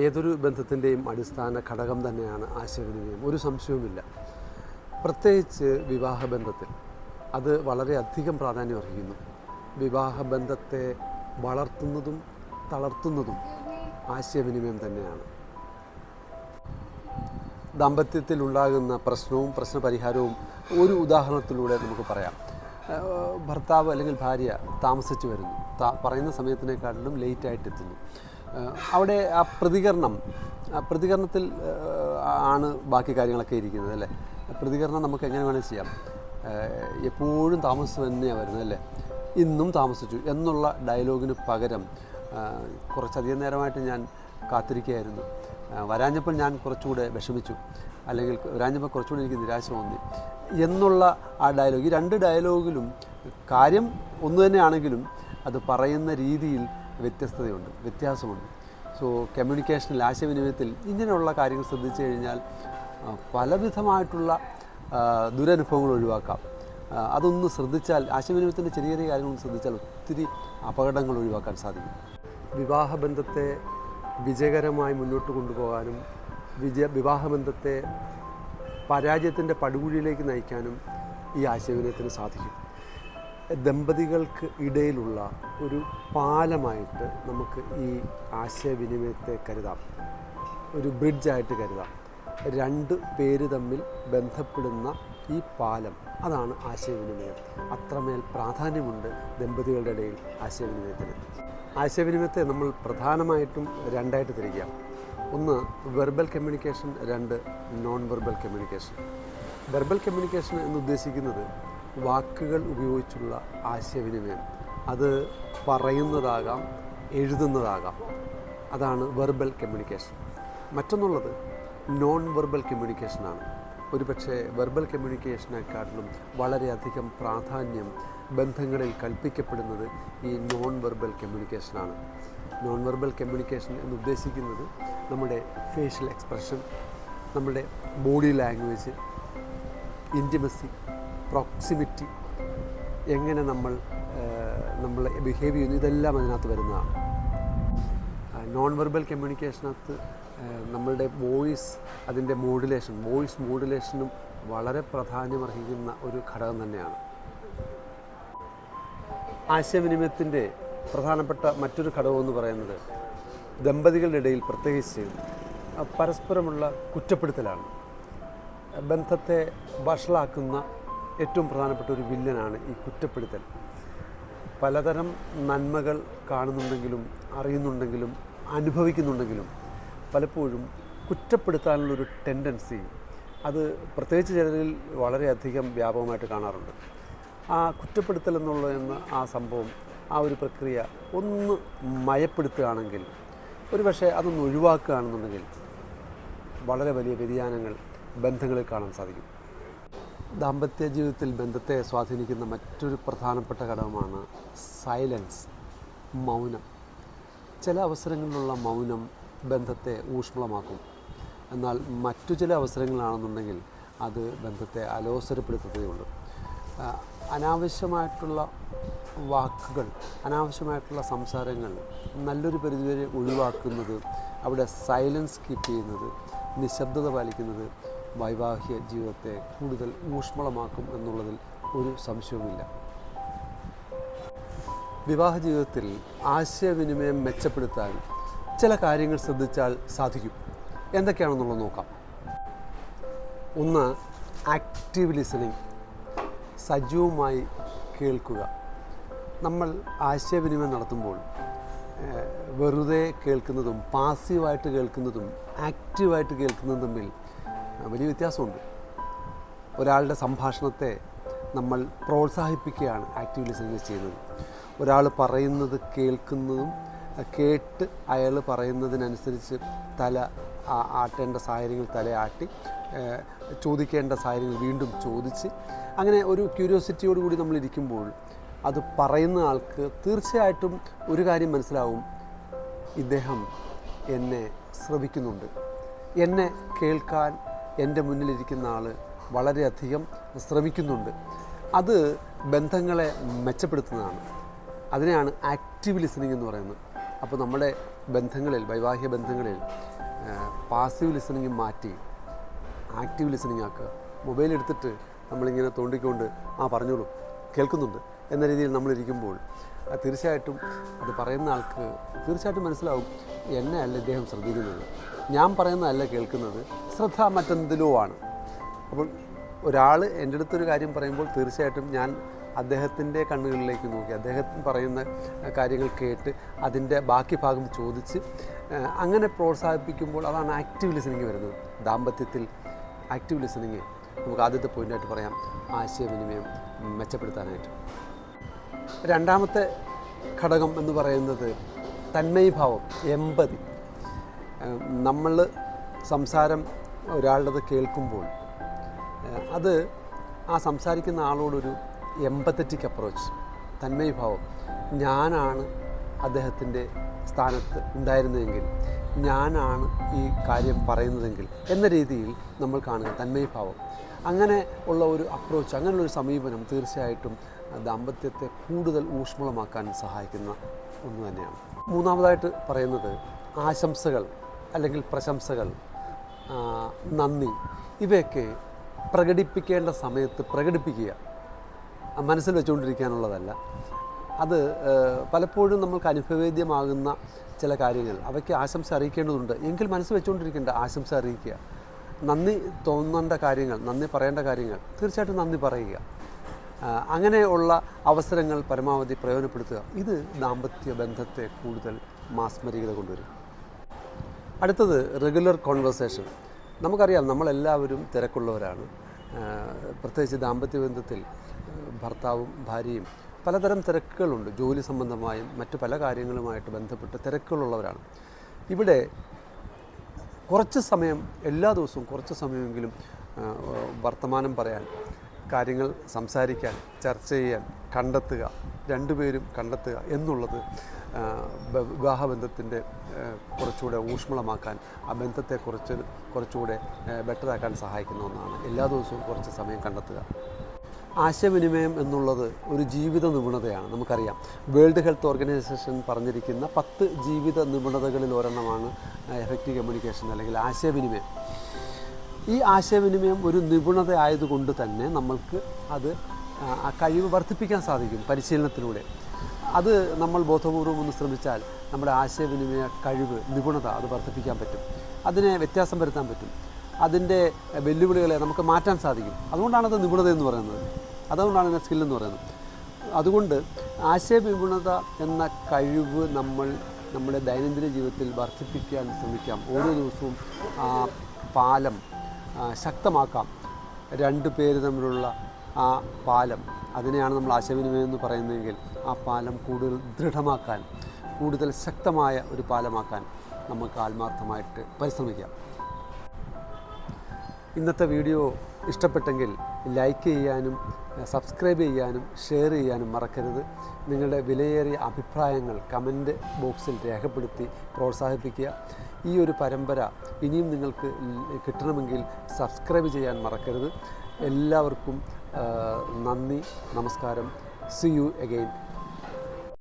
ഏതൊരു ബന്ധത്തിൻ്റെയും അടിസ്ഥാന ഘടകം തന്നെയാണ് ആശയവിനിമയം, ഒരു സംശയവുമില്ല. പ്രത്യേകിച്ച് വിവാഹബന്ധത്തിൽ അത് വളരെയധികം പ്രാധാന്യം അർഹിക്കുന്നു. വിവാഹബന്ധത്തെ വളർത്തുന്നതും തളർത്തുന്നതും ആശയവിനിമയം തന്നെയാണ്. ദാമ്പത്യത്തിലുണ്ടാകുന്ന പ്രശ്നവും പ്രശ്നപരിഹാരവും ഒരു ഉദാഹരണത്തിലൂടെ നമുക്ക് പറയാം. ഭർത്താവ് അല്ലെങ്കിൽ ഭാര്യ താമസിച്ചു വരുന്നു, പറയുന്ന സമയത്തിനേക്കാളും ലേറ്റായിട്ടെത്തുന്നു. അവിടെ ആ പ്രതികരണത്തിൽ ആണ് ബാക്കി കാര്യങ്ങളൊക്കെ ഇരിക്കുന്നത് അല്ലേ. പ്രതികരണം നമുക്ക് എങ്ങനെ വേണമെങ്കിൽ ചെയ്യാം. എപ്പോഴും താമസിച്ചു തന്നെയാണ് വരുന്നത് അല്ലേ, ഇന്നും താമസിച്ചു എന്നുള്ള ഡയലോഗിന് പകരം കുറച്ചധികം നേരമായിട്ട് ഞാൻ കാത്തിരിക്കുകയായിരുന്നു, വരാഞ്ഞപ്പോൾ ഞാൻ കുറച്ചുകൂടെ വിഷമിച്ചു, അല്ലെങ്കിൽ വരാഞ്ഞപ്പോൾ കുറച്ചുകൂടെ എനിക്ക് നിരാശ തോന്നി എന്നുള്ള ആ ഡയലോഗ്, ഈ രണ്ട് ഡയലോഗിലും കാര്യം ഒന്നു തന്നെയാണെങ്കിലും അത് പറയുന്ന രീതിയിൽ വ്യത്യാസമുണ്ട്. സോ കമ്മ്യൂണിക്കേഷനിൽ, ആശയവിനിമയത്തിൽ ഇങ്ങനെയുള്ള കാര്യങ്ങൾ ശ്രദ്ധിച്ചു കഴിഞ്ഞാൽ പലവിധമായിട്ടുള്ള ദുരനുഭവങ്ങൾ ഒഴിവാക്കാം. അതൊന്ന് ശ്രദ്ധിച്ചാൽ, ആശയവിനിമയത്തിൻ്റെ ചെറിയ ചെറിയ കാര്യങ്ങളൊന്ന് ശ്രദ്ധിച്ചാൽ ഒത്തിരി അപകടങ്ങൾ ഒഴിവാക്കാൻ സാധിക്കും. വിവാഹബന്ധത്തെ വിജയകരമായി മുന്നോട്ട് കൊണ്ടുപോകാനും വിവാഹബന്ധത്തെ പരാജയത്തിൻ്റെ പടുകുഴിയിലേക്ക് നയിക്കാനും ഈ ആശയവിനിമയത്തിന് സാധിക്കും. ദമ്പതികൾക്ക് ഇടയിലുള്ള ഒരു പാലമായിട്ട് നമുക്ക് ഈ ആശയവിനിമയത്തെ കരുതാം, ഒരു ബ്രിഡ്ജായിട്ട് കരുതാം. രണ്ട് പേര് തമ്മിൽ ബന്ധപ്പെടുന്ന ഈ പാലം, അതാണ് ആശയവിനിമയം. അത്രമേൽ പ്രാധാന്യമുണ്ട് ദമ്പതികളുടെ ഇടയിൽ ആശയവിനിമയത്തിന്. ആശയവിനിമയത്തെ നമ്മൾ പ്രധാനമായിട്ടും രണ്ടായിട്ട് തിരിക്കാം. ഒന്ന് വെർബൽ കമ്മ്യൂണിക്കേഷൻ, രണ്ട് non verbal communication. Verbal communication എന്നുദ്ദേശിക്കുന്നത് വാക്കുകൾ ഉപയോഗിച്ചുള്ള ആശയവിനിമയം. അത് പറയുന്നതാകാം, എഴുതുന്നതാകാം, അതാണ് വെർബൽ കമ്മ്യൂണിക്കേഷൻ. മറ്റൊന്നുള്ളത് നോൺ വെർബൽ കമ്മ്യൂണിക്കേഷനാണ്. ഒരുപക്ഷെ വെർബൽ കമ്മ്യൂണിക്കേഷനെക്കാട്ടിലും വളരെയധികം പ്രാധാന്യം ബന്ധങ്ങളിൽ കൽപ്പിക്കപ്പെടുന്നത് ഈ നോൺ വെർബൽ കമ്മ്യൂണിക്കേഷനാണ്. നോൺ വെർബൽ കമ്മ്യൂണിക്കേഷൻ എന്നുദ്ദേശിക്കുന്നത് നമ്മുടെ ഫേഷ്യൽ എക്സ്പ്രഷൻ, നമ്മുടെ ബോഡി ലാംഗ്വേജ്, ഇൻറ്റിമസി, പ്രോക്സിമിറ്റി, എങ്ങനെ നമ്മൾ ബിഹേവ് ചെയ്യുന്നു, ഇതെല്ലാം അതിനകത്ത് വരുന്നതാണ്. നോൺ വെർബൽ കമ്മ്യൂണിക്കേഷനകത്ത് നമ്മളുടെ വോയിസ്, അതിൻ്റെ വോയിസ് മോഡുലേഷനും വളരെ പ്രാധാന്യമർഹിക്കുന്ന ഒരു ഘടകം തന്നെയാണ്. ആശയവിനിമയത്തിൻ്റെ പ്രധാനപ്പെട്ട മറ്റൊരു ഘടകമെന്ന് പറയുന്നത് ദമ്പതികളുടെ ഇടയിൽ പ്രത്യേകിച്ച് പരസ്പരമുള്ള കുറ്റപ്പെടുത്തലാണ്. ബന്ധത്തെ വഷളാക്കുന്ന ഏറ്റവും പ്രധാനപ്പെട്ട ഒരു വില്ലനാണ് ഈ കുറ്റപ്പെടുത്തൽ. പലതരം നന്മകൾ കാണുന്നുണ്ടെങ്കിലും അറിയുന്നുണ്ടെങ്കിലും അനുഭവിക്കുന്നുണ്ടെങ്കിലും പലപ്പോഴും കുറ്റപ്പെടുത്താനുള്ളൊരു ടെൻഡൻസി, അത് പ്രത്യേകിച്ച് ചിലരിൽ വളരെയധികം വ്യാപകമായിട്ട് കാണാറുണ്ട്. ആ കുറ്റപ്പെടുത്തൽ എന്ന ആ സംഭവം, ആ ഒരു പ്രക്രിയ ഒന്ന് മയപ്പെടുത്തുകയാണെങ്കിൽ, ഒരു പക്ഷേ അതൊന്ന് ഒഴിവാക്കുകയാണെന്നുണ്ടെങ്കിൽ വളരെ വലിയ വ്യതിയാനങ്ങൾ ബന്ധങ്ങളിൽ കാണാൻ സാധിക്കും. ദാമ്പത്യ ജീവിതത്തിൽ ബന്ധത്തെ സ്വാധീനിക്കുന്ന മറ്റൊരു പ്രധാനപ്പെട്ട ഘടകമാണ് സൈലൻസ്, മൗനം. ചില അവസരങ്ങളിലുള്ള മൗനം ബന്ധത്തെ ഊഷ്മളമാക്കും. എന്നാൽ മറ്റു ചില അവസരങ്ങളാണെന്നുണ്ടെങ്കിൽ അത് ബന്ധത്തെ അലോസരപ്പെടുത്തുകയുള്ളൂ. അനാവശ്യമായിട്ടുള്ള വാക്കുകൾ, അനാവശ്യമായിട്ടുള്ള സംസാരങ്ങൾ നല്ലൊരു പരിധിവരെ ഒഴിവാക്കുന്നത്, അവിടെ സൈലൻസ് കീപ്പ് ചെയ്യുന്നത്, നിശബ്ദത പാലിക്കുന്നത് വൈവാഹിക ജീവിതത്തെ കൂടുതൽ ഊഷ്മളമാക്കും എന്നുള്ളതിൽ ഒരു സംശയവുമില്ല. വിവാഹ ജീവിതത്തിൽ ആശയവിനിമയം മെച്ചപ്പെടുത്താൻ ചില കാര്യങ്ങൾ ശ്രദ്ധിച്ചാൽ സാധിക്കും. എന്തൊക്കെയാണെന്നുള്ളത് നോക്കാം. ഒന്ന്, ആക്റ്റീവ് ലിസണിങ്, സജീവമായി കേൾക്കുക. നമ്മൾ ആശയവിനിമയം നടത്തുമ്പോൾ വെറുതെ കേൾക്കുന്നതും പാസീവായിട്ട് കേൾക്കുന്നതും ആക്റ്റീവായിട്ട് കേൾക്കുന്നതും തമ്മിൽ വലിയ വ്യത്യാസമുണ്ട്. ഒരാളുടെ സംഭാഷണത്തെ നമ്മൾ പ്രോത്സാഹിപ്പിക്കുകയാണ് ആക്റ്റീവ് ലിസണിങ് ചെയ്യുന്നത്. ഒരാൾ പറയുന്നത് കേൾക്കുന്നതും കേട്ട് അയാൾ പറയുന്നതിനനുസരിച്ച് തല ആട്ടേണ്ട സാഹചര്യങ്ങൾ തലയാട്ടി, ചോദിക്കേണ്ട സാഹചര്യങ്ങൾ വീണ്ടും ചോദിച്ച്, അങ്ങനെ ഒരു ക്യൂരിയോസിറ്റിയോടുകൂടി നമ്മളിരിക്കുമ്പോൾ അത് പറയുന്ന ആൾക്ക് തീർച്ചയായിട്ടും ഒരു കാര്യം മനസ്സിലാവും, ഇദ്ദേഹം എന്നെ ശ്രവിക്കുന്നുണ്ട്, എന്നെ കേൾക്കാൻ എൻ്റെ മുന്നിലിരിക്കുന്ന ആൾ വളരെയധികം ശ്രമിക്കുന്നുണ്ട്. അത് ബന്ധങ്ങളെ മെച്ചപ്പെടുത്തുന്നതാണ്. അതിനെയാണ് ആക്റ്റീവ് ലിസണിങ് എന്ന് പറയുന്നത്. അപ്പോൾ നമ്മുടെ ബന്ധങ്ങളിൽ, വൈവാഹിക ബന്ധങ്ങളിൽ പാസീവ് ലിസണിങ് മാറ്റി ആക്റ്റീവ് ലിസണിങ് ആക്കുക. മൊബൈൽ എടുത്തിട്ട് നമ്മളിങ്ങനെ തോണ്ടിക്കൊണ്ട് പറഞ്ഞോളൂ, കേൾക്കുന്നുണ്ട് എന്ന രീതിയിൽ നമ്മളിരിക്കുമ്പോൾ തീർച്ചയായിട്ടും അത് പറയുന്ന ആൾക്ക് തീർച്ചയായിട്ടും മനസ്സിലാവും, എന്നെ അല്ല ഇദ്ദേഹം ശ്രദ്ധിക്കുന്നത്, ഞാൻ പറയുന്നതല്ല കേൾക്കുന്നത്, ശ്രദ്ധ മറ്റെന്തിലോ ആണ്. അപ്പോൾ ഒരാൾ എൻ്റെ അടുത്തൊരു കാര്യം പറയുമ്പോൾ തീർച്ചയായിട്ടും ഞാൻ അദ്ദേഹത്തിൻ്റെ കണ്ണുകളിലേക്ക് നോക്കി അദ്ദേഹം പറയുന്ന കാര്യങ്ങൾ കേട്ട് അതിൻ്റെ ബാക്കി ഭാഗം ചോദിച്ച് അങ്ങനെ പ്രോത്സാഹിപ്പിക്കുമ്പോൾ അതാണ് ആക്റ്റീവ് ലിസണിങ് വരുന്നത്. ദാമ്പത്യത്തിൽ ആക്റ്റീവ് ലിസണിങ് നമുക്ക് ആദ്യത്തെ പോയിൻ്റായിട്ട് പറയാം, ആശയവിനിമയം മെച്ചപ്പെടുത്താനായിട്ട്. രണ്ടാമത്തെ ഘടകം എന്ന് പറയുന്നത് തന്മയീഭാവം, എമ്പതി. നമ്മൾ സംസാരം ഒരാളുടേത് കേൾക്കുമ്പോൾ അത് ആ സംസാരിക്കുന്ന ആളോടൊരു എമ്പത്തറ്റിക് അപ്രോച്ച്, തന്മയീഭാവം, ഞാനാണ് അദ്ദേഹത്തിൻ്റെ സ്ഥാനത്ത് ഉണ്ടായിരുന്നതെങ്കിൽ, ഞാനാണ് ഈ കാര്യം പറയുന്നതെങ്കിൽ എന്ന രീതിയിൽ നമ്മൾ കാണുക, തന്മയീഭാവം. അങ്ങനെ ഉള്ള ഒരു അപ്രോച്ച്, അങ്ങനെയുള്ളൊരു സമീപനം തീർച്ചയായിട്ടും ദാമ്പത്യത്തെ കൂടുതൽ ഊഷ്മളമാക്കാൻ സഹായിക്കുന്ന ഒന്ന് തന്നെയാണ്. മൂന്നാമതായിട്ട് പറയുന്നത് ആശംസകൾ അല്ലെങ്കിൽ പ്രശംസകൾ, നന്ദി, ഇവയൊക്കെ പ്രകടിപ്പിക്കേണ്ട സമയത്ത് പ്രകടിപ്പിക്കുക, മനസ്സിൽ വെച്ചുകൊണ്ടിരിക്കാനുള്ളതല്ല. അത് പലപ്പോഴും നമ്മൾക്ക് അനുഭവേദ്യമാകുന്ന ചില കാര്യങ്ങൾ, അവയ്ക്ക് ആശംസ അറിയിക്കേണ്ടതുണ്ട് എങ്കിൽ മനസ്സ് വെച്ചുകൊണ്ടിരിക്കേണ്ട, ആശംസ അറിയിക്കുക. നന്ദി തോന്നേണ്ട കാര്യങ്ങൾ, നന്ദി പറയേണ്ട കാര്യങ്ങൾ തീർച്ചയായിട്ടും നന്ദി പറയുക. അങ്ങനെയുള്ള അവസരങ്ങൾ പരമാവധി പ്രയോജനപ്പെടുത്തുക. ഇത് ദാമ്പത്യ ബന്ധത്തെ കൂടുതൽ മാസ്മരികത കൊണ്ടുവരും. അടുത്തത് റെഗുലർ കോൺവെർസേഷൻ. നമുക്കറിയാം, നമ്മളെല്ലാവരും തിരക്കുള്ളവരാണ്. പ്രത്യേകിച്ച് ദാമ്പത്യ ബന്ധത്തിൽ ഭർത്താവും ഭാര്യയും പലതരം തിരക്കുകളുണ്ട്. ജോലി സംബന്ധമായും മറ്റു പല കാര്യങ്ങളുമായിട്ട് ബന്ധപ്പെട്ട് തിരക്കുകളുള്ളവരാണ്. ഇവിടെ കുറച്ച് സമയം, എല്ലാ ദിവസവും കുറച്ച് സമയമെങ്കിലും വർത്തമാനം പറയാൻ, കാര്യങ്ങൾ സംസാരിക്കാൻ, ചർച്ച ചെയ്യാൻ കണ്ടെത്തുക, രണ്ടുപേരും കണ്ടെത്തുക എന്നുള്ളത് വിവാഹബന്ധത്തിൻ്റെ കുറച്ചുകൂടെ ഊഷ്മളമാക്കാൻ, ആ ബന്ധത്തെ കുറച്ചുകൂടെ ബെറ്ററാക്കാൻ സഹായിക്കുന്ന ഒന്നാണ്. എല്ലാ ദിവസവും കുറച്ച് സമയം കണ്ടെത്തുക. ആശയവിനിമയം എന്നുള്ളത് ഒരു ജീവിത നിപുണതയാണ്. നമുക്കറിയാം, വേൾഡ് ഹെൽത്ത് ഓർഗനൈസേഷൻ പറഞ്ഞിരിക്കുന്ന 10 ജീവിത നിപുണതകളിൽ ഒരെണ്ണമാണ് എഫക്റ്റീവ് കമ്മ്യൂണിക്കേഷൻ അല്ലെങ്കിൽ ആശയവിനിമയം. ഈ ആശയവിനിമയം ഒരു നിപുണത ആയതുകൊണ്ട് തന്നെ നമ്മൾക്ക് അത് ആ കഴിവ് വർദ്ധിപ്പിക്കാൻ സാധിക്കും പരിശീലനത്തിലൂടെ. അത് നമ്മൾ ബോധപൂർവം ഒന്ന് ശ്രമിച്ചാൽ നമ്മുടെ ആശയവിനിമയ കഴിവ്, നിപുണത അത് വർദ്ധിപ്പിക്കാൻ പറ്റും. അതിനെ വ്യത്യാസം വരുത്താൻ പറ്റും. അതിൻ്റെ വെല്ലുവിളികളെ നമുക്ക് മാറ്റാൻ സാധിക്കും. അതുകൊണ്ടാണത് നിപുണത എന്ന് പറയുന്നത്, അതുകൊണ്ടാണ് ഇതിനെ സ്കില്ലെന്ന് പറയുന്നത്. അതുകൊണ്ട് ആശയവിപുണത എന്ന കഴിവ് നമ്മുടെ ദൈനംദിന ജീവിതത്തിൽ വർദ്ധിപ്പിക്കാൻ ശ്രമിക്കാം. ഓരോ ദിവസവും ആ പാലം ശക്തമാക്കാം. രണ്ട് പേര് തമ്മിലുള്ള ആ പാലം, അതിനെയാണ് നമ്മൾ ആശയവിനിമയം എന്ന് പറയുന്നതെങ്കിൽ ആ പാലം കൂടുതൽ ദൃഢമാക്കാൻ, കൂടുതൽ ശക്തമായ ഒരു പാലമാക്കാൻ നമുക്ക് ആത്മാർത്ഥമായിട്ട് പരിശ്രമിക്കാം. ഇന്നത്തെ വീഡിയോ ഇഷ്ടപ്പെട്ടെങ്കിൽ ലൈക്ക് ചെയ്യാനും സബ്സ്ക്രൈബ് ചെയ്യാനും ഷെയർ ചെയ്യാനും മറക്കരുത്. നിങ്ങളുടെ വിലയേറിയ അഭിപ്രായങ്ങൾ കമൻറ്റ് ബോക്സിൽ രേഖപ്പെടുത്തി പ്രോത്സാഹിപ്പിക്കുക. ഈ ഒരു പരമ്പര ഇനിയും നിങ്ങൾക്ക് കിട്ടണമെങ്കിൽ സബ്സ്ക്രൈബ് ചെയ്യാൻ മറക്കരുത്. എല്ലാവർക്കും നന്ദി, നമസ്കാരം. See you again.